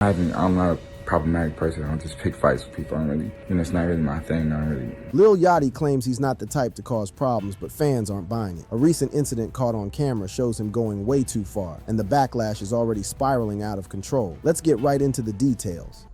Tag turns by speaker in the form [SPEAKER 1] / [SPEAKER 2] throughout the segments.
[SPEAKER 1] I'm not a problematic person. I don't just pick fights with people. I don't really, it's not really my thing. I don't really.
[SPEAKER 2] Lil Yachty claims he's not the type to cause problems, but fans aren't buying it. A recent incident caught on camera shows him going way too far, and the backlash is already spiraling out of control. Let's get right into the details.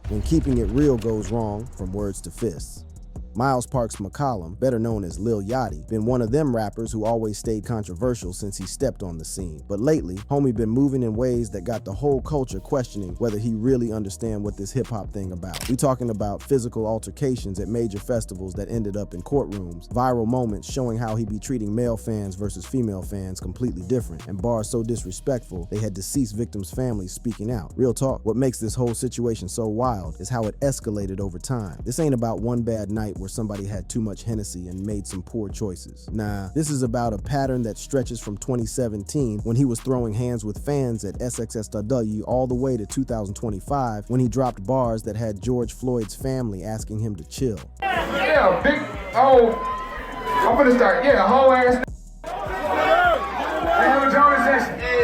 [SPEAKER 2] When keeping it real goes wrong, from words to fists. Miles Parks McCollum, better known as Lil Yachty, been one of them rappers who always stayed controversial since he stepped on the scene. But lately, homie been moving in ways that got the whole culture questioning whether he really understand what this hip-hop thing about. We talking about physical altercations at major festivals that ended up in courtrooms, viral moments showing how he be treating male fans versus female fans completely different, and bars so disrespectful they had deceased victims' families speaking out. Real talk, what makes this whole situation so wild is how it escalated over time. This ain't about one bad night where somebody had too much Hennessy and made some poor choices. Nah, this is about a pattern that stretches from 2017 when he was throwing hands with fans at SXSW all the way to 2025 when he dropped bars that had George Floyd's family asking him to chill.
[SPEAKER 1] Yeah, big, I'm gonna start, whole ass. Hey, I'm Jonas Jackson. Hey.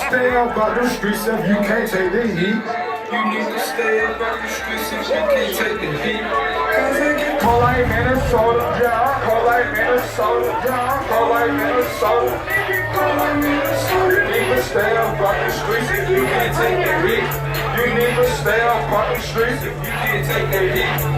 [SPEAKER 1] Stay up out the streets if you can't take the heat.
[SPEAKER 3] You need to stay up out the streets if you can't take the heat. Cause it get
[SPEAKER 1] cold like Minnesota, yeah. Cold like Minnesota, yeah. Cold like Minnesota.
[SPEAKER 3] cold like Minnesota.
[SPEAKER 1] You need to stay up out the streets if you can't take the heat. You need to stay up out the streets if you can't take the heat.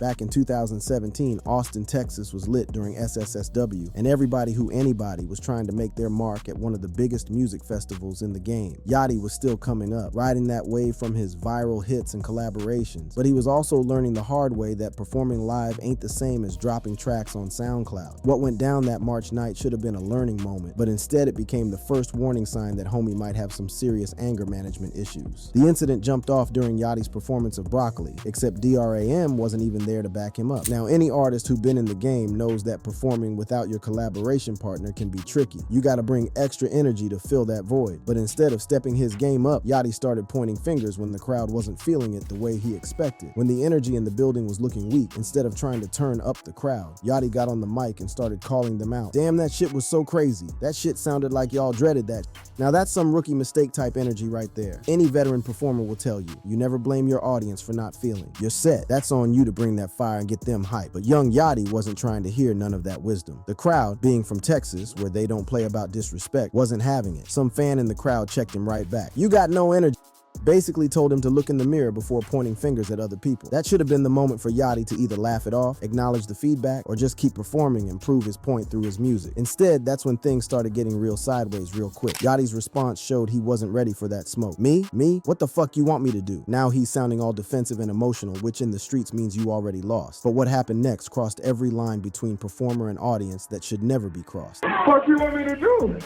[SPEAKER 2] Back in 2017, Austin, Texas was lit during SSSW, and everybody who anybody was trying to make their mark at one of the biggest music festivals in the game. Yachty was still coming up, riding that wave from his viral hits and collaborations, but he was also learning the hard way that performing live ain't the same as dropping tracks on SoundCloud. What went down that March night should have been a learning moment, but instead it became the first warning sign that homie might have some serious anger management issues. The incident jumped off during Yachty's performance of Broccoli, except DRAM wasn't even there to back him up. Now, any artist who's been in the game knows that performing without your collaboration partner can be tricky. You gotta bring extra energy to fill that void. But instead of stepping his game up, Yachty started pointing fingers when the crowd wasn't feeling it the way he expected. When the energy in the building was looking weak, instead of trying to turn up the crowd, Yachty got on the mic and started calling them out. Damn, that shit was so crazy. That shit sounded like y'all dreaded that. Now that's some rookie mistake type energy right there. Any veteran performer will tell you, you never blame your audience for not feeling. You're set. That's on you to bring that fire and get them hype. But young Yachty wasn't trying to hear none of that wisdom. The crowd, being from Texas, where they don't play about disrespect, wasn't having it. Some fan in the crowd checked him right back. You got no energy. Basically told him to look in the mirror before pointing fingers at other people. That should have been the moment for Yachty to either laugh it off, acknowledge the feedback, or just keep performing and prove his point through his music. Instead, that's when things started getting real sideways real quick. Yachty's response showed he wasn't ready for that smoke. Me? What the fuck you want me to do? Now he's sounding all defensive and emotional, which in the streets means you already lost. But what happened next crossed every line between performer and audience that should never be crossed.
[SPEAKER 1] What you want me to do?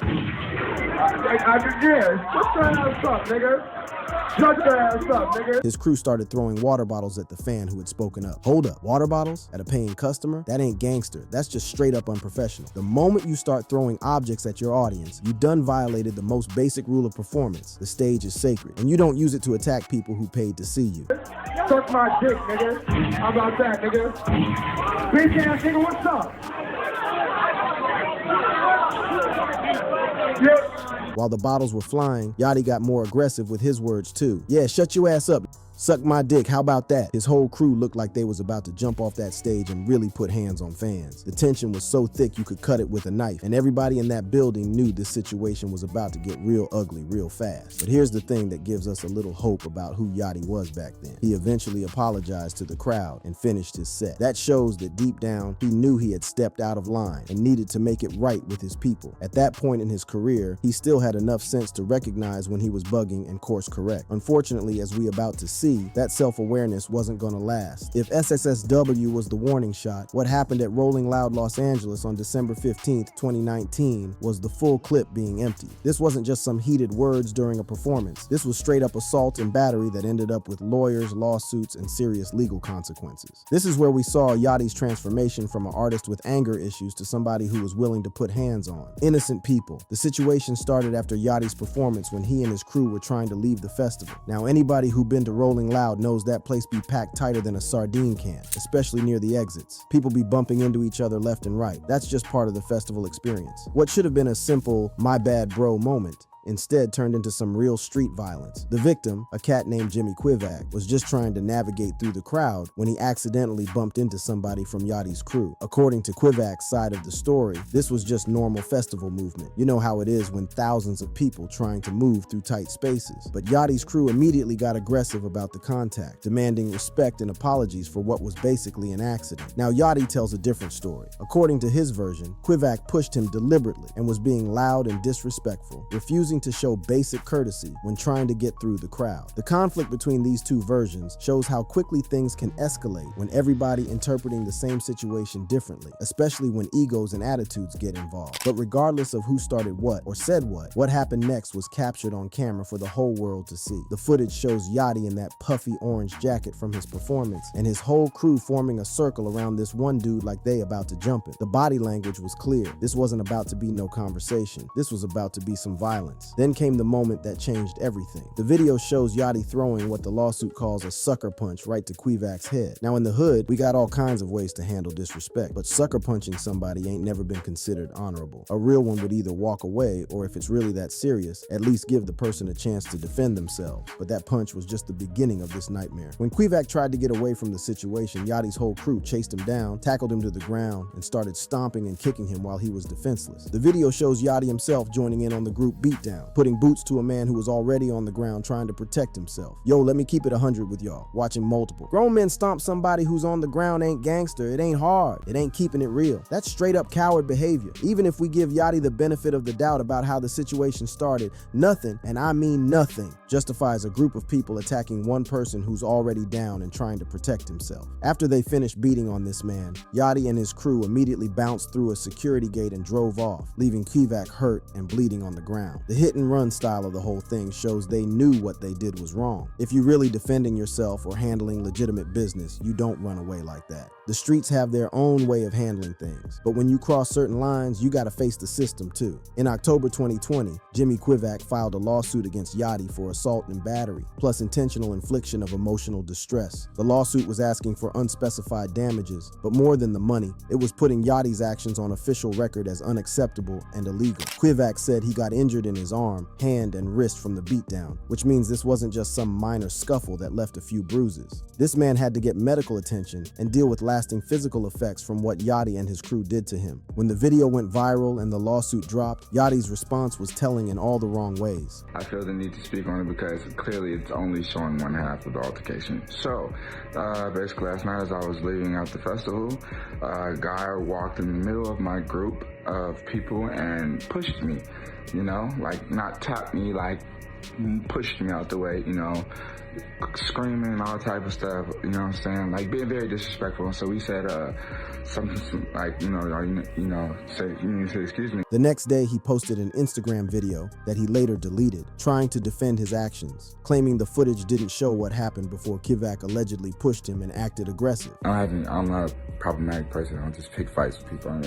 [SPEAKER 1] I just guess. Shut your ass up, nigga. Shut your ass up, nigga.
[SPEAKER 2] His crew started throwing water bottles at the fan who had spoken up. Hold up, water bottles? At a paying customer? That ain't gangster. That's just straight up unprofessional. The moment you start throwing objects at your audience, you done violated the most basic rule of performance. The stage is sacred, and you don't use it to attack people who paid to see you.
[SPEAKER 1] Suck my dick, nigga. How about that, nigga? Bitch ass nigga, what's up? Yep.
[SPEAKER 2] While the bottles were flying, Yachty got more aggressive with his words too. Yeah, shut your ass up. Suck my dick, how about that? His whole crew looked like they was about to jump off that stage and really put hands on fans. The tension was so thick you could cut it with a knife, and everybody in that building knew this situation was about to get real ugly real fast. But here's the thing that gives us a little hope about who Yachty was back then. He eventually apologized to the crowd and finished his set. That shows that deep down, he knew he had stepped out of line and needed to make it right with his people. At that point in his career, he still had enough sense to recognize when he was bugging and course correct. Unfortunately, as we about to see, see that self-awareness wasn't gonna last. If SSSW was the warning shot, what happened at Rolling Loud Los Angeles on December 15th, 2019 was the full clip being empty. This wasn't just some heated words during a performance. This was straight up assault and battery that ended up with lawyers, lawsuits, and serious legal consequences. This is where we saw Yachty's transformation from an artist with anger issues to somebody who was willing to put hands on innocent people. The situation started after Yachty's performance when he and his crew were trying to leave the festival. Now, anybody who been to Rolling Loud knows that place be packed tighter than a sardine can, especially near the exits. People be bumping into each other left and right. That's just part of the festival experience. What should have been a simple, my bad bro moment, instead turned into some real street violence. The victim, a cat named Jimmy Quivak, was just trying to navigate through the crowd when he accidentally bumped into somebody from Yachty's crew. According to Quivak's side of the story, this was just normal festival movement. You know how it is when thousands of people trying to move through tight spaces. But Yachty's crew immediately got aggressive about the contact, demanding respect and apologies for what was basically an accident. Now, Yachty tells a different story. According to his version, Quivak pushed him deliberately and was being loud and disrespectful, refusing to show basic courtesy when trying to get through the crowd. The conflict between these two versions shows how quickly things can escalate when everybody interpreting the same situation differently, especially when egos and attitudes get involved. But regardless of who started what or said what happened next was captured on camera for the whole world to see. The footage shows Yachty in that puffy orange jacket from his performance and his whole crew forming a circle around this one dude like they about to jump it. The body language was clear. This wasn't about to be no conversation. This was about to be some violence. Then came the moment that changed everything. The video shows Yachty throwing what the lawsuit calls a sucker punch right to Quivak's head. Now in the hood, we got all kinds of ways to handle disrespect, but sucker punching somebody ain't never been considered honorable. A real one would either walk away, or if it's really that serious, at least give the person a chance to defend themselves. But that punch was just the beginning of this nightmare. When Quivak tried to get away from the situation, Yachty's whole crew chased him down, tackled him to the ground, and started stomping and kicking him while he was defenseless. The video shows Yachty himself joining in on the group beatdown, putting boots to a man who was already on the ground trying to protect himself. Yo, let me keep it 100 with y'all, watching multiple. Grown men stomp somebody who's on the ground ain't gangster. It ain't hard. It ain't keeping it real. That's straight up coward behavior. Even if we give Yachty the benefit of the doubt about how the situation started, nothing, and I mean nothing, justifies a group of people attacking one person who's already down and trying to protect himself. After they finished beating on this man, Yachty and his crew immediately bounced through a security gate and drove off, leaving Quivak hurt and bleeding on the ground. The hit and run style of the whole thing shows they knew what they did was wrong. If you're really defending yourself or handling legitimate business, you don't run away like that. The streets have their own way of handling things, but when you cross certain lines, you gotta face the system too. In October 2020, Jimmy Quivak filed a lawsuit against Yachty for assault and battery, plus intentional infliction of emotional distress. The lawsuit was asking for unspecified damages, but more than the money, it was putting Yachty's actions on official record as unacceptable and illegal. Quivak said he got injured in his arm, hand, and wrist from the beatdown, which means this wasn't just some minor scuffle that left a few bruises. This man had to get medical attention and deal with lasting physical effects from what Yachty and his crew did to him. When the video went viral and the lawsuit dropped, Yachty's response was telling in all the wrong ways.
[SPEAKER 4] I feel the need to speak on it because clearly it's only showing one half of the altercation. So, basically last night as I was leaving out the festival, a guy walked in the middle of my group of people and pushed me, you know, like not tapped me, like pushed me out the way, you know, screaming and all type of stuff, you know what I'm saying, like being very disrespectful. And so we said something like, you need to say excuse me.
[SPEAKER 2] The next day he posted an Instagram video that he later deleted, trying to defend his actions, claiming the footage didn't show what happened before Quivak allegedly pushed him and acted aggressive.
[SPEAKER 4] I'm not a problematic person. I don't just pick fights with people.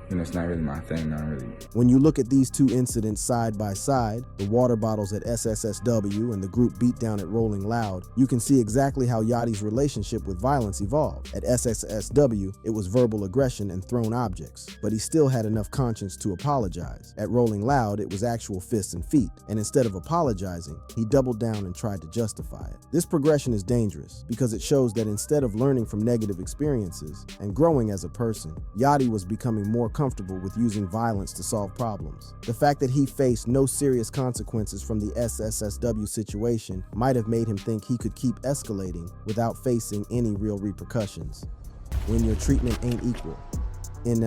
[SPEAKER 4] It's not really my thing, not really.
[SPEAKER 2] When you look at these two incidents side by side, the water bottles at SSSW and the group beatdown at Rolling Loud, you can see exactly how Yachty's relationship with violence evolved. At SSSW, it was verbal aggression and thrown objects, but he still had enough conscience to apologize. At Rolling Loud, it was actual fists and feet, and instead of apologizing, he doubled down and tried to justify it. This progression is dangerous because it shows that instead of learning from negative experiences and growing as a person, Yachty was becoming more comfortable with using violence to solve problems. The fact that he faced no serious consequences from the SSSW situation might have made him think he could keep escalating without facing any real repercussions. When your treatment ain't equal, In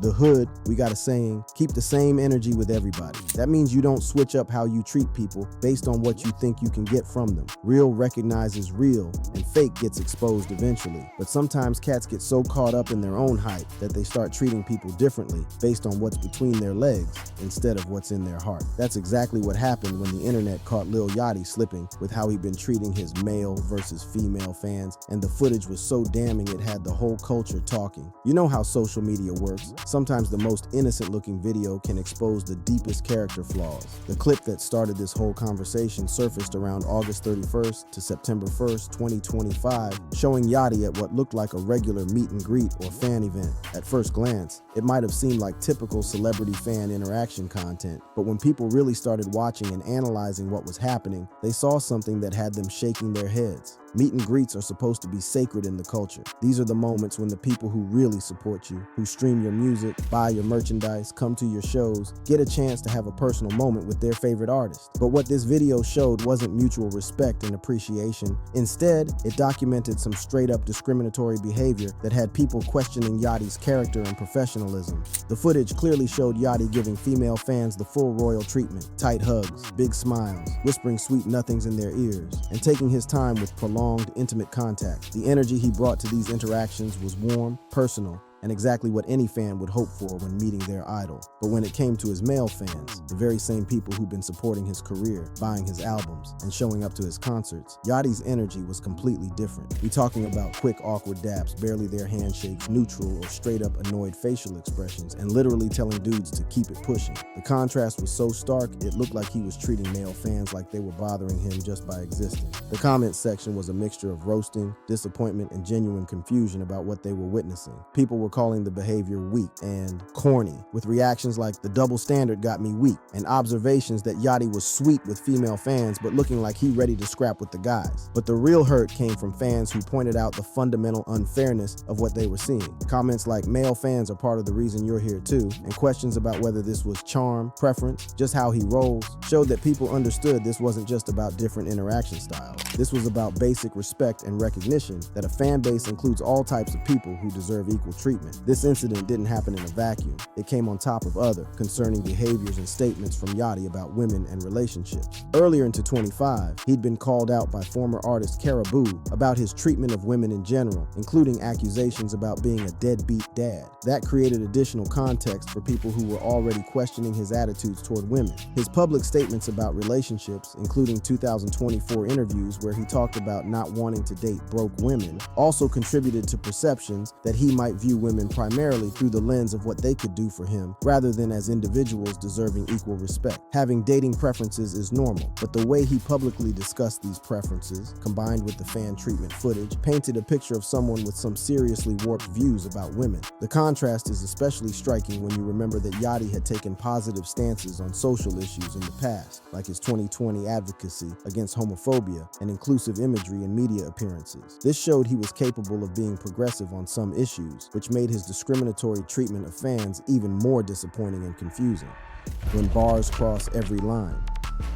[SPEAKER 2] the hood, we got a saying, keep the same energy with everybody. That means you don't switch up how you treat people based on what you think you can get from them. Real recognizes real, and fake gets exposed eventually. But sometimes cats get so caught up in their own hype that they start treating people differently based on what's between their legs instead of what's in their heart. That's exactly what happened when the internet caught Lil Yachty slipping with how he'd been treating his male versus female fans, and the footage was so damning it had the whole culture talking. You know how social media works. Sometimes the most innocent-looking video can expose the deepest character flaws. The clip that started this whole conversation surfaced around August 31st to September 1st, 2025, showing Yachty at what looked like a regular meet and greet or fan event. At first glance, it might have seemed like typical celebrity fan interaction content, but when people really started watching and analyzing what was happening, they saw something that had them shaking their heads. Meet and greets are supposed to be sacred in the culture. These are the moments when the people who really support you, who stream your music, buy your merchandise, come to your shows, get a chance to have a personal moment with their favorite artist. But what this video showed wasn't mutual respect and appreciation. Instead, it documented some straight-up discriminatory behavior that had people questioning Yachty's character and professionalism. The footage clearly showed Yachty giving female fans the full royal treatment, tight hugs, big smiles, whispering sweet nothings in their ears, and taking his time with prolonged, intimate contact. The energy he brought to these interactions was warm, personal, and exactly what any fan would hope for when meeting their idol. But when it came to his male fans, the very same people who've been supporting his career, buying his albums, and showing up to his concerts, Yachty's energy was completely different. We talking about quick, awkward daps, barely there handshakes, neutral or straight up annoyed facial expressions, and literally telling dudes to keep it pushing. The contrast was so stark, it looked like he was treating male fans like they were bothering him just by existing. The comments section was a mixture of roasting, disappointment, and genuine confusion about what they were witnessing. People were calling the behavior weak and corny, with reactions like "the double standard got me weak," and observations that Yachty was sweet with female fans but looking like he ready to scrap with the guys. But the real hurt came from fans who pointed out the fundamental unfairness of what they were seeing. Comments like "male fans are part of the reason you're here too," and questions about whether this was charm, preference, just how he rolls, showed that people understood this wasn't just about different interaction styles. This was about basic respect and recognition that a fan base includes all types of people who deserve equal treatment. This incident didn't happen in a vacuum. It came on top of other concerning behaviors and statements from Yachty about women and relationships. Earlier in 2025, he'd been called out by former artist Caribou about his treatment of women in general, including accusations about being a deadbeat dad. That created additional context for people who were already questioning his attitudes toward women. His public statements about relationships, including 2024 interviews where he talked about not wanting to date broke women, also contributed to perceptions that he might view women primarily through the lens of what they could do for him, rather than as individuals deserving equal respect. Having dating preferences is normal, but the way he publicly discussed these preferences, combined with the fan treatment footage, painted a picture of someone with some seriously warped views about women. The contrast is especially striking when you remember that Yachty had taken positive stances on social issues in the past, like his 2020 advocacy against homophobia and inclusive imagery in media appearances. This showed he was capable of being progressive on some issues, which made his discriminatory treatment of fans even more disappointing and confusing. When bars cross every line.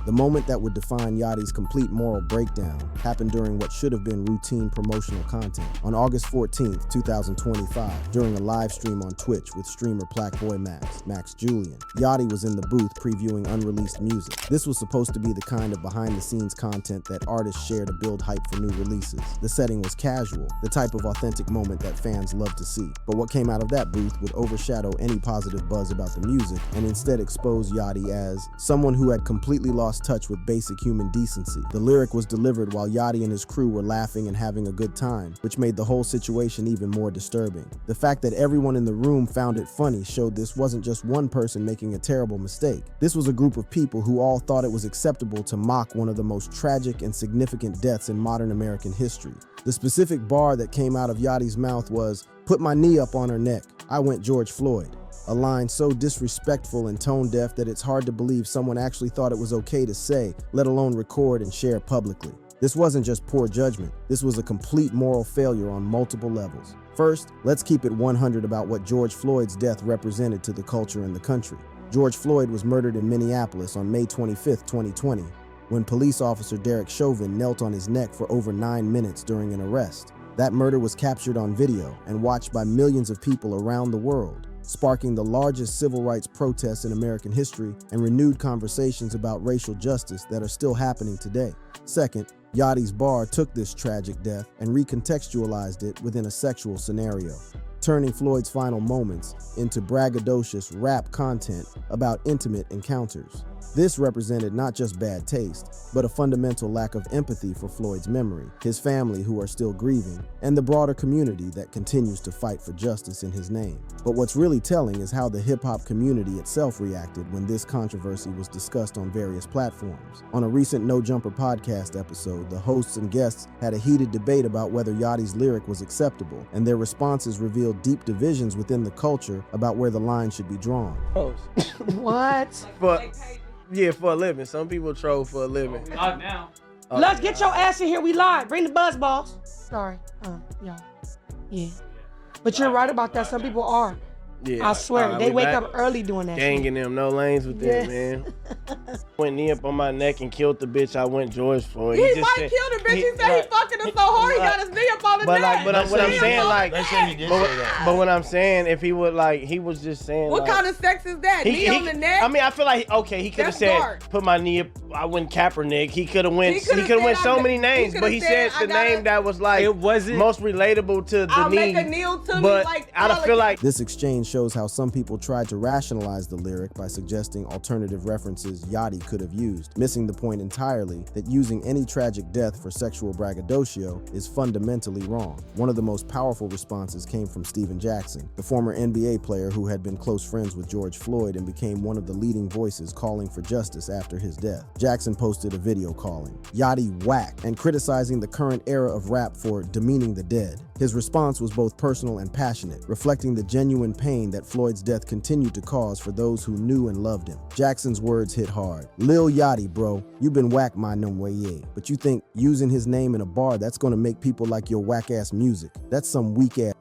[SPEAKER 2] The moment that would define Yachty's complete moral breakdown happened during what should have been routine promotional content. On August 14th, 2025, during a live stream on Twitch with streamer Plaqueboy Max Julian, Yachty was in the booth previewing unreleased music. This was supposed to be the kind of behind-the-scenes content that artists share to build hype for new releases. The setting was casual, the type of authentic moment that fans love to see. But what came out of that booth would overshadow any positive buzz about the music and instead expose Yachty as someone who had completely lost touch with basic human decency. The lyric was delivered while Yachty and his crew were laughing and having a good time, which made the whole situation even more disturbing. The fact that everyone in the room found it funny showed this wasn't just one person making a terrible mistake. This was a group of people who all thought it was acceptable to mock one of the most tragic and significant deaths in modern American history. The specific bar that came out of Yachty's mouth was, "Put my knee up on her neck. I went George Floyd." A line so disrespectful and tone-deaf that it's hard to believe someone actually thought it was okay to say, let alone record and share publicly. This wasn't just poor judgment, this was a complete moral failure on multiple levels. First, let's keep it 100 about what George Floyd's death represented to the culture and the country. George Floyd was murdered in Minneapolis on May 25, 2020, when police officer Derek Chauvin knelt on his neck for over 9 minutes during an arrest. That murder was captured on video and watched by millions of people around the world, sparking the largest civil rights protests in American history and renewed conversations about racial justice that are still happening today. Second, Yachty's bar took this tragic death and recontextualized it within a sexual scenario, turning Floyd's final moments into braggadocious rap content about intimate encounters. This represented not just bad taste, but a fundamental lack of empathy for Floyd's memory, his family who are still grieving, and the broader community that continues to fight for justice in his name. But what's really telling is how the hip-hop community itself reacted when this controversy was discussed on various platforms. On a recent No Jumper podcast episode, the hosts and guests had a heated debate about whether Yachty's lyric was acceptable, and their responses revealed deep divisions within the culture about where the line should be drawn.
[SPEAKER 5] What?
[SPEAKER 6] For a living. Some people troll for a living.
[SPEAKER 7] Not now.
[SPEAKER 5] Let's get your ass in here. We live. Bring the buzz balls. Sorry. Yeah. But you're right about that. Some people are.
[SPEAKER 6] Yeah.
[SPEAKER 5] I swear. They wake up early doing that shit.
[SPEAKER 6] Ganging them, no lanes with them, man. Went knee up on my neck and killed the bitch. I went George Floyd.
[SPEAKER 8] He might kill the bitch. He said he fucking her so hard he got his knee up on his neck.
[SPEAKER 6] But what I'm saying, like,
[SPEAKER 7] Let's say he did say that.
[SPEAKER 6] but what I'm saying, if he would, like, he was just saying,
[SPEAKER 8] What
[SPEAKER 6] like,
[SPEAKER 8] kind of sex is that? Knee on the neck?
[SPEAKER 6] I mean, I feel like, okay, he could have
[SPEAKER 8] That's
[SPEAKER 6] said,
[SPEAKER 8] dark.
[SPEAKER 6] put my knee up, I went Kaepernick. He could have went,
[SPEAKER 8] He
[SPEAKER 6] he
[SPEAKER 8] coulda
[SPEAKER 6] could have went
[SPEAKER 8] said,
[SPEAKER 6] so
[SPEAKER 8] I
[SPEAKER 6] many
[SPEAKER 8] got-
[SPEAKER 6] names,
[SPEAKER 8] he
[SPEAKER 6] but he
[SPEAKER 8] coulda
[SPEAKER 6] said
[SPEAKER 8] said,
[SPEAKER 6] the
[SPEAKER 8] I
[SPEAKER 6] name
[SPEAKER 8] gotta-
[SPEAKER 6] that was, like,
[SPEAKER 7] It wasn't.
[SPEAKER 6] most relatable to the
[SPEAKER 8] I'll
[SPEAKER 6] knee.
[SPEAKER 8] make a kneel to me
[SPEAKER 6] But
[SPEAKER 8] like
[SPEAKER 6] I feel like
[SPEAKER 2] This exchange shows how some people tried to rationalize the lyric by suggesting alternative references Yachty could have used, missing the point entirely that using any tragic death for sexual braggadocio is fundamentally wrong. One of the most powerful responses came from Steven Jackson, the former NBA player who had been close friends with George Floyd and became one of the leading voices calling for justice after his death. Jackson posted a video calling Yachty whack and criticizing the current era of rap for demeaning the dead. His response was both personal and passionate, reflecting the genuine pain that Floyd's death continued to cause for those who knew and loved him. Jackson's words hit hard. Lil Yachty, bro, you been whack my num way, yeah. But you think using his name in a bar, that's gonna make people like your whack-ass music? That's some weak-ass.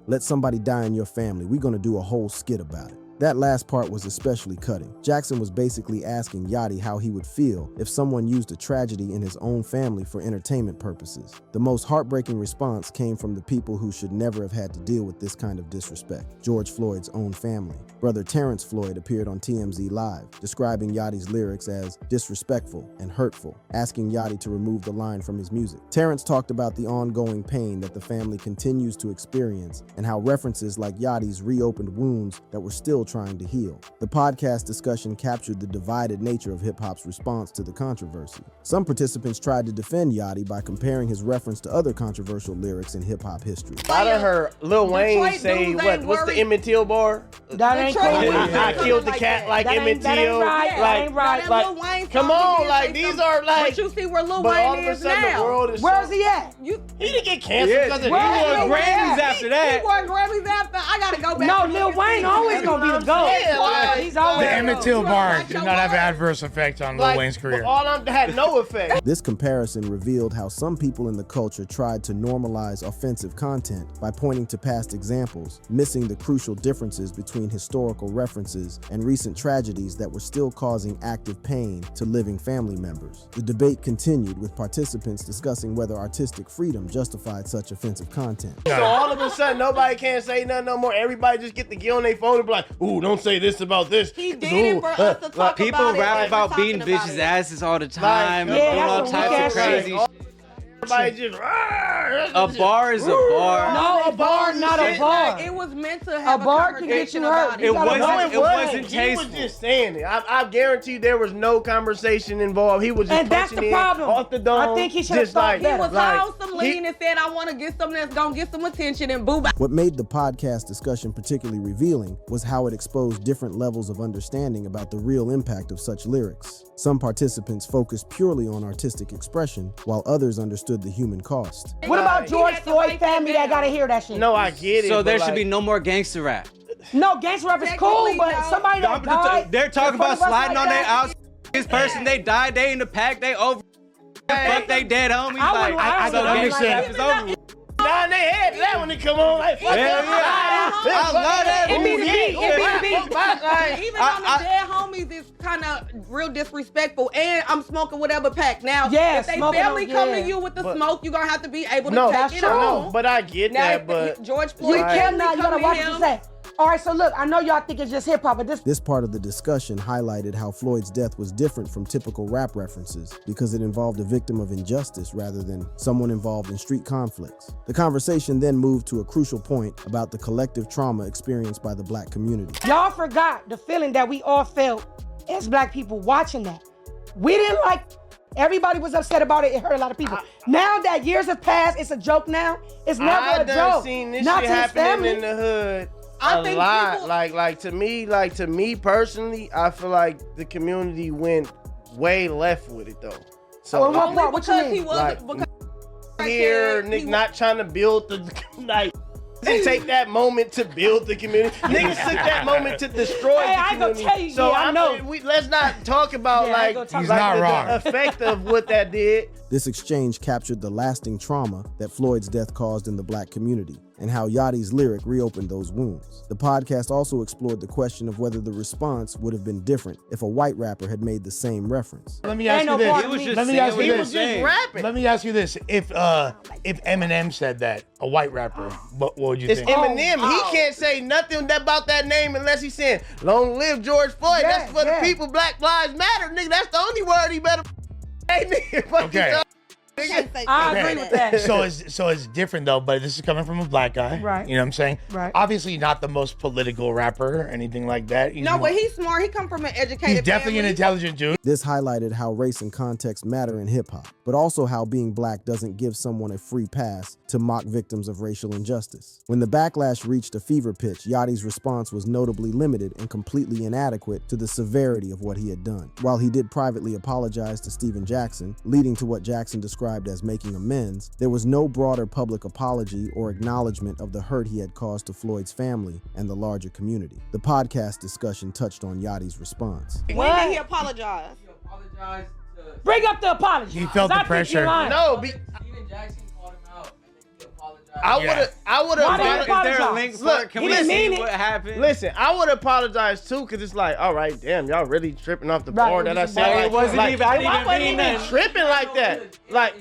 [SPEAKER 2] Let somebody die in your family. We're gonna do a whole skit about it. That last part was especially cutting. Jackson was basically asking Yachty how he would feel if someone used a tragedy in his own family for entertainment purposes. The most heartbreaking response came from the people who should never have had to deal with this kind of disrespect, George Floyd's own family. Brother Terrence Floyd appeared on TMZ Live, describing Yachty's lyrics as disrespectful and hurtful, asking Yachty to remove the line from his music. Terrence talked about the ongoing pain that the family continues to experience and how references like Yachty's reopened wounds that were still trying to heal. The podcast discussion captured the divided nature of hip-hop's response to the controversy. Some participants tried to defend Yachty by comparing his reference to other controversial lyrics in hip-hop history.
[SPEAKER 6] I done heard Lil Wayne
[SPEAKER 8] Detroit
[SPEAKER 6] say,
[SPEAKER 8] dudes
[SPEAKER 6] what?
[SPEAKER 8] ain't
[SPEAKER 6] What's the
[SPEAKER 8] worried.
[SPEAKER 6] Emmett Till bar?
[SPEAKER 5] That ain't cool.
[SPEAKER 6] I killed the
[SPEAKER 8] Like
[SPEAKER 6] cat
[SPEAKER 8] that.
[SPEAKER 6] like
[SPEAKER 5] That
[SPEAKER 6] Emmett
[SPEAKER 5] ain't- that ain't
[SPEAKER 6] Till.
[SPEAKER 5] right. That
[SPEAKER 6] Like,
[SPEAKER 5] ain't right.
[SPEAKER 8] That
[SPEAKER 6] like,
[SPEAKER 8] Lil Wayne
[SPEAKER 6] come
[SPEAKER 8] song,
[SPEAKER 6] on,
[SPEAKER 8] he
[SPEAKER 6] like
[SPEAKER 8] did say
[SPEAKER 6] these
[SPEAKER 8] something.
[SPEAKER 6] are like.
[SPEAKER 8] But you see where Lil
[SPEAKER 6] But all
[SPEAKER 8] Wayne
[SPEAKER 6] of a
[SPEAKER 8] is
[SPEAKER 6] sudden the
[SPEAKER 8] now.
[SPEAKER 6] world is.
[SPEAKER 5] Where's he at?
[SPEAKER 6] He didn't get canceled because of
[SPEAKER 7] He
[SPEAKER 5] Where-
[SPEAKER 7] won
[SPEAKER 5] where-
[SPEAKER 7] Grammys
[SPEAKER 5] where-
[SPEAKER 7] after that.
[SPEAKER 8] He won Grammys after. I gotta go back.
[SPEAKER 5] No,
[SPEAKER 8] and
[SPEAKER 5] Lil
[SPEAKER 8] look and
[SPEAKER 5] Wayne
[SPEAKER 8] see.
[SPEAKER 5] always gonna be the GOAT.
[SPEAKER 6] Yeah, like-
[SPEAKER 5] He's always
[SPEAKER 7] The Emmett Till
[SPEAKER 8] You
[SPEAKER 7] bar
[SPEAKER 8] watch
[SPEAKER 7] did
[SPEAKER 8] your
[SPEAKER 7] not have
[SPEAKER 8] word.
[SPEAKER 7] adverse effect on Lil Wayne's career.
[SPEAKER 6] All I'm had no effect.
[SPEAKER 2] This comparison revealed how some people in the culture tried to normalize offensive content by pointing to past examples, missing the crucial differences between historical references and recent tragedies that were still causing active pain to living family members. The debate continued with participants discussing whether artistic freedom justified such offensive content.
[SPEAKER 6] So all of a sudden, nobody can't say nothing no more. Everybody just get to get on their phone and be like, ooh, don't say this about this.
[SPEAKER 8] He did it for us to talk
[SPEAKER 9] People
[SPEAKER 8] about it.
[SPEAKER 9] rap
[SPEAKER 8] and
[SPEAKER 9] about
[SPEAKER 8] we're
[SPEAKER 9] beating
[SPEAKER 8] talking about
[SPEAKER 9] bitches'
[SPEAKER 8] it.
[SPEAKER 9] asses all the time,
[SPEAKER 6] Like,
[SPEAKER 9] and
[SPEAKER 5] yeah,
[SPEAKER 9] doing all
[SPEAKER 5] that's some
[SPEAKER 9] types of
[SPEAKER 5] weak-ass
[SPEAKER 9] crazy
[SPEAKER 5] shit.
[SPEAKER 9] shit.
[SPEAKER 6] Everybody just,
[SPEAKER 9] A bar is a bar.
[SPEAKER 5] No, a bar, not a bar.
[SPEAKER 8] It was meant to have
[SPEAKER 5] A bar can get
[SPEAKER 8] conversation
[SPEAKER 5] you hurt.
[SPEAKER 8] about
[SPEAKER 5] You
[SPEAKER 9] It
[SPEAKER 5] gotta
[SPEAKER 9] wasn't-
[SPEAKER 5] know
[SPEAKER 9] it wasn't
[SPEAKER 6] He
[SPEAKER 9] tasteful.
[SPEAKER 6] was just saying it. I guarantee you there was no conversation involved. He was just
[SPEAKER 5] And that's
[SPEAKER 6] punching
[SPEAKER 5] the
[SPEAKER 6] in
[SPEAKER 5] problem.
[SPEAKER 6] off the dome.
[SPEAKER 5] I think he should've
[SPEAKER 6] just
[SPEAKER 5] thought
[SPEAKER 6] like,
[SPEAKER 5] better.
[SPEAKER 8] He was
[SPEAKER 6] like,
[SPEAKER 8] on some lean and said, I want to get something that's going to get some attention and boo.
[SPEAKER 2] What made the podcast discussion particularly revealing was how it exposed different levels of understanding about the real impact of such lyrics. Some participants focused purely on artistic expression, while others understood the human cost.
[SPEAKER 5] What about
[SPEAKER 8] He
[SPEAKER 5] George
[SPEAKER 8] had to
[SPEAKER 5] Floyd
[SPEAKER 8] break that
[SPEAKER 5] family that
[SPEAKER 8] down.
[SPEAKER 5] gotta hear that shit?
[SPEAKER 6] No, I get it.
[SPEAKER 9] So
[SPEAKER 6] but
[SPEAKER 9] there
[SPEAKER 6] like,
[SPEAKER 9] should be no more gangster rap.
[SPEAKER 5] No, gangster rap is cool,
[SPEAKER 8] Technically,
[SPEAKER 5] but
[SPEAKER 8] no.
[SPEAKER 5] somebody that died.
[SPEAKER 9] They're talking
[SPEAKER 5] in front
[SPEAKER 9] about
[SPEAKER 5] of us
[SPEAKER 9] sliding
[SPEAKER 5] like
[SPEAKER 9] on their
[SPEAKER 5] that.
[SPEAKER 9] house. This person, they died, they in the pack, they over. Fuck they dead homies.
[SPEAKER 5] I
[SPEAKER 9] Like,
[SPEAKER 5] wouldn't- I
[SPEAKER 9] so
[SPEAKER 5] wouldn't
[SPEAKER 9] gangster
[SPEAKER 5] like
[SPEAKER 9] rap
[SPEAKER 5] that.
[SPEAKER 9] is over.
[SPEAKER 6] Nah, they had that one. when it come on, like, fuck
[SPEAKER 9] Hell
[SPEAKER 6] that.
[SPEAKER 9] yeah. I love that
[SPEAKER 5] It be the
[SPEAKER 9] movie.
[SPEAKER 5] beat. It be the beat.
[SPEAKER 6] Like,
[SPEAKER 8] Even on the dead homies is kind of real disrespectful. And I'm smoking whatever pack. Now,
[SPEAKER 5] Yeah,
[SPEAKER 8] if they
[SPEAKER 5] smoking
[SPEAKER 8] family
[SPEAKER 5] on-
[SPEAKER 8] come
[SPEAKER 5] yeah.
[SPEAKER 8] to you with the
[SPEAKER 6] But-
[SPEAKER 8] smoke, you're gonna have to be able to
[SPEAKER 6] no,
[SPEAKER 8] take it on.
[SPEAKER 6] no, but I get
[SPEAKER 8] Now,
[SPEAKER 6] that,
[SPEAKER 8] if
[SPEAKER 6] but
[SPEAKER 8] George
[SPEAKER 5] You
[SPEAKER 8] Floyd
[SPEAKER 5] cannot. You gotta
[SPEAKER 8] come to
[SPEAKER 5] watch what you
[SPEAKER 8] him,
[SPEAKER 5] say. All right, so look, I know y'all think it's just hip hop, but
[SPEAKER 2] This part of the discussion highlighted how Floyd's death was different from typical rap references because it involved a victim of injustice rather than someone involved in street conflicts. The conversation then moved to a crucial point about the collective trauma experienced by the black community.
[SPEAKER 5] y'all forgot the feeling that we all felt as black people watching that. We didn't like. Everybody was upset about it. It hurt a lot of people. Now that years have passed, it's a joke now. It's never
[SPEAKER 6] I
[SPEAKER 5] a
[SPEAKER 6] done
[SPEAKER 5] joke.
[SPEAKER 6] seen this
[SPEAKER 5] Not
[SPEAKER 6] shit
[SPEAKER 5] to his
[SPEAKER 6] happening
[SPEAKER 5] family.
[SPEAKER 6] in the hood
[SPEAKER 8] I
[SPEAKER 6] a
[SPEAKER 8] think
[SPEAKER 6] lot.
[SPEAKER 8] people-
[SPEAKER 6] Like to me personally, I feel like the community went way left with it though. So
[SPEAKER 5] Oh, and what
[SPEAKER 8] only
[SPEAKER 5] part? What you
[SPEAKER 8] because
[SPEAKER 5] mean?
[SPEAKER 8] he was
[SPEAKER 6] Like,
[SPEAKER 8] because
[SPEAKER 6] here,
[SPEAKER 8] he
[SPEAKER 6] Nick,
[SPEAKER 8] was-
[SPEAKER 6] not trying to build the like. Didn't take that moment to build the community. Niggas took that moment to destroy
[SPEAKER 5] Hey,
[SPEAKER 6] the
[SPEAKER 5] I ain't gonna
[SPEAKER 6] community.
[SPEAKER 5] tell you,
[SPEAKER 6] so
[SPEAKER 5] yeah, I know.
[SPEAKER 6] let's not talk about
[SPEAKER 5] Yeah, I ain't
[SPEAKER 6] like,
[SPEAKER 5] gonna talk
[SPEAKER 7] He's
[SPEAKER 6] like
[SPEAKER 7] not
[SPEAKER 6] the
[SPEAKER 7] wrong.
[SPEAKER 6] effect of what that did.
[SPEAKER 2] This exchange captured the lasting trauma that Floyd's death caused in the black community and how Yachty's lyric reopened those wounds. The podcast also explored the question of whether the response would have been different if a white rapper had made the same reference.
[SPEAKER 7] Let me ask
[SPEAKER 5] Ain't
[SPEAKER 7] you
[SPEAKER 5] no
[SPEAKER 7] this.
[SPEAKER 5] part
[SPEAKER 9] He was just
[SPEAKER 7] Let me
[SPEAKER 9] saying
[SPEAKER 7] ask
[SPEAKER 9] what
[SPEAKER 7] you
[SPEAKER 9] he
[SPEAKER 7] this.
[SPEAKER 9] was saying.
[SPEAKER 6] Rapping.
[SPEAKER 7] Let me ask you this: if Eminem said that, a white rapper, what would you
[SPEAKER 6] It's
[SPEAKER 7] think?
[SPEAKER 6] Eminem.
[SPEAKER 5] Oh.
[SPEAKER 6] He can't say nothing about that name unless he's saying, long live George Floyd.
[SPEAKER 5] Yeah,
[SPEAKER 6] That's for
[SPEAKER 5] yeah.
[SPEAKER 6] the people. Black lives matter, nigga. That's the only word he better. Hey, nigga. Fuck
[SPEAKER 7] Okay.
[SPEAKER 6] you, dog.
[SPEAKER 5] I agree with that.
[SPEAKER 7] So it's different though, but this is coming from a black guy.
[SPEAKER 5] Right.
[SPEAKER 7] You know what I'm saying?
[SPEAKER 5] Right.
[SPEAKER 7] Obviously not the most political rapper or anything like that.
[SPEAKER 8] No, but he's smart. He come from an educated
[SPEAKER 7] he's definitely an
[SPEAKER 8] family.
[SPEAKER 7] intelligent dude.
[SPEAKER 2] This highlighted how race and context matter in hip hop, but also how being black doesn't give someone a free pass to mock victims of racial injustice. When the backlash reached a fever pitch, Yachty's response was notably limited and completely inadequate to the severity of what he had done. While he did privately apologize to Stephen Jackson, leading to what Jackson described as making amends, there was no broader public apology or acknowledgement of the hurt he had caused to Floyd's family and the larger community. The podcast discussion touched on Yachty's response.
[SPEAKER 8] When did he apologize?
[SPEAKER 9] He apologized to
[SPEAKER 5] Bring up the apology.
[SPEAKER 7] He felt
[SPEAKER 5] 'cause
[SPEAKER 7] the
[SPEAKER 5] I think you're
[SPEAKER 7] pressure.
[SPEAKER 5] lying.
[SPEAKER 6] No,
[SPEAKER 9] Steven Jackson called him out, and then he apologized.
[SPEAKER 6] I
[SPEAKER 7] Yeah.
[SPEAKER 6] would have.
[SPEAKER 5] Why did he
[SPEAKER 9] Is there a
[SPEAKER 5] apologize?
[SPEAKER 9] link for
[SPEAKER 6] Look,
[SPEAKER 9] it? Can
[SPEAKER 6] he
[SPEAKER 9] we
[SPEAKER 6] didn't
[SPEAKER 5] mean
[SPEAKER 9] see
[SPEAKER 5] it.
[SPEAKER 9] what happened?
[SPEAKER 6] Listen, I would apologize too, cause it's like, all right, damn, y'all really tripping off the
[SPEAKER 5] Right,
[SPEAKER 6] bar
[SPEAKER 5] it
[SPEAKER 6] that I
[SPEAKER 5] was
[SPEAKER 6] said.
[SPEAKER 5] a bar.
[SPEAKER 6] Like,
[SPEAKER 9] It wasn't
[SPEAKER 6] like,
[SPEAKER 9] even- I didn't
[SPEAKER 6] I
[SPEAKER 9] even
[SPEAKER 6] wasn't
[SPEAKER 9] mean
[SPEAKER 6] even
[SPEAKER 9] that.
[SPEAKER 6] tripping like that. Like,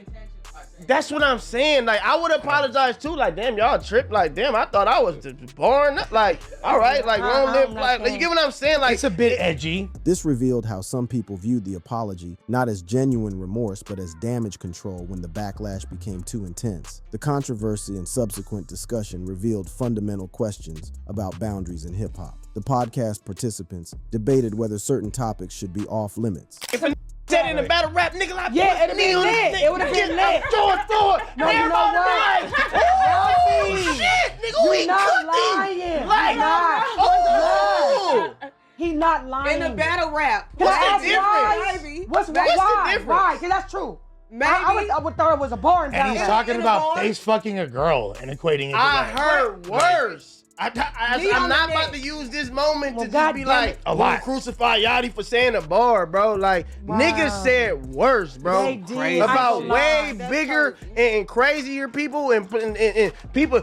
[SPEAKER 6] that's what I'm saying. Like, I would apologize too. Like, damn, y'all tripped. Like, damn, I thought I was born. Like, all right, like, long live. Like, you get what I'm saying? Like,
[SPEAKER 7] It's a bit edgy.
[SPEAKER 2] This revealed how some people viewed the apology not as genuine remorse but as damage control when the backlash became too intense. The controversy and subsequent discussion revealed fundamental questions about boundaries in hip hop. The podcast participants debated whether certain topics should be off limits.
[SPEAKER 6] if a said in a battle rap, nigga, like,
[SPEAKER 5] Yeah, it'd been lit. It would've been lit.
[SPEAKER 6] George Floyd.
[SPEAKER 5] No, you know what?
[SPEAKER 6] Oh, shit, nigga,
[SPEAKER 5] You're
[SPEAKER 6] we
[SPEAKER 5] not
[SPEAKER 6] cooking.
[SPEAKER 5] lying.
[SPEAKER 6] Like,
[SPEAKER 5] You're not.
[SPEAKER 6] oh.
[SPEAKER 5] He not lying.
[SPEAKER 8] In a battle rap.
[SPEAKER 5] Can I
[SPEAKER 6] What's the
[SPEAKER 5] ask why?
[SPEAKER 8] difference?
[SPEAKER 5] What's
[SPEAKER 6] What's the
[SPEAKER 5] why?
[SPEAKER 6] difference?
[SPEAKER 5] Why? Because that's true.
[SPEAKER 8] Maybe.
[SPEAKER 5] I would thought it was a bar in
[SPEAKER 7] And he's
[SPEAKER 5] battle rap.
[SPEAKER 7] talking
[SPEAKER 8] in a
[SPEAKER 7] about
[SPEAKER 8] bar?
[SPEAKER 7] face fucking a girl and equating it to
[SPEAKER 6] I
[SPEAKER 7] that.
[SPEAKER 6] heard worse. I'm
[SPEAKER 8] on
[SPEAKER 6] not
[SPEAKER 8] the
[SPEAKER 6] about
[SPEAKER 8] net.
[SPEAKER 6] to use this moment
[SPEAKER 5] Well,
[SPEAKER 6] to just
[SPEAKER 5] God
[SPEAKER 6] be
[SPEAKER 5] damn
[SPEAKER 6] like,
[SPEAKER 5] it.
[SPEAKER 7] A lot.
[SPEAKER 6] crucify Yachty for saying a bar, bro. Like,
[SPEAKER 5] Wow.
[SPEAKER 6] niggas said worse, bro.
[SPEAKER 5] They did.
[SPEAKER 9] Crazy.
[SPEAKER 5] I
[SPEAKER 6] About
[SPEAKER 5] ain't gonna
[SPEAKER 6] way
[SPEAKER 5] lie.
[SPEAKER 8] That's
[SPEAKER 6] bigger
[SPEAKER 8] crazy.
[SPEAKER 6] and crazier people and people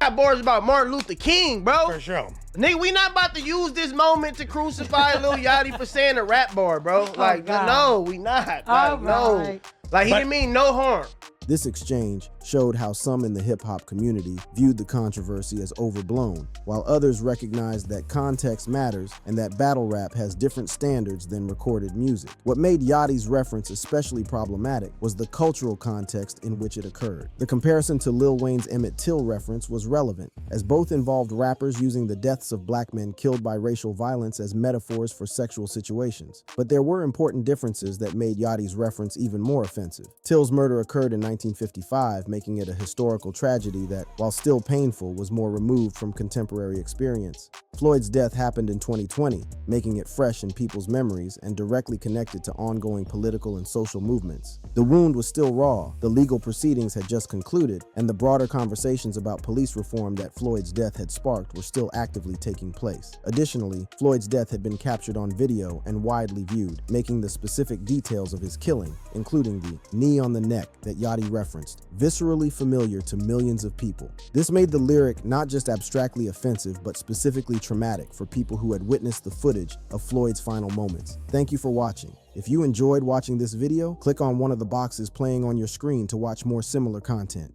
[SPEAKER 6] got bars about Martin Luther King, bro.
[SPEAKER 7] For sure.
[SPEAKER 6] Nigga, we not about to use this moment to crucify Lil Yachty for saying a rap bar, bro. Like,
[SPEAKER 5] God.
[SPEAKER 6] no, we not. Like,
[SPEAKER 5] All
[SPEAKER 6] no.
[SPEAKER 5] right.
[SPEAKER 6] Like, he
[SPEAKER 7] But-
[SPEAKER 6] didn't mean no harm.
[SPEAKER 2] This exchange showed how some in the hip-hop community viewed the controversy as overblown, while others recognized that context matters and that battle rap has different standards than recorded music. What made Yachty's reference especially problematic was the cultural context in which it occurred. The comparison to Lil Wayne's Emmett Till reference was relevant, as both involved rappers using the deaths of black men killed by racial violence as metaphors for sexual situations. But there were important differences that made Yachty's reference even more offensive. Till's murder occurred in 1955, making it a historical tragedy that, while still painful, was more removed from contemporary experience. Floyd's death happened in 2020, making it fresh in people's memories and directly connected to ongoing political and social movements. The wound was still raw, the legal proceedings had just concluded, and the broader conversations about police reform that Floyd's death had sparked were still actively taking place. Additionally, Floyd's death had been captured on video and widely viewed, making the specific details of his killing, including the knee on the neck that Yachty referenced, visceral culturally familiar to millions of people. This made the lyric not just abstractly offensive, but specifically traumatic for people who had witnessed the footage of Floyd's final moments. Thank you for watching. If you enjoyed watching this video, click on one of the boxes playing on your screen to watch more similar content.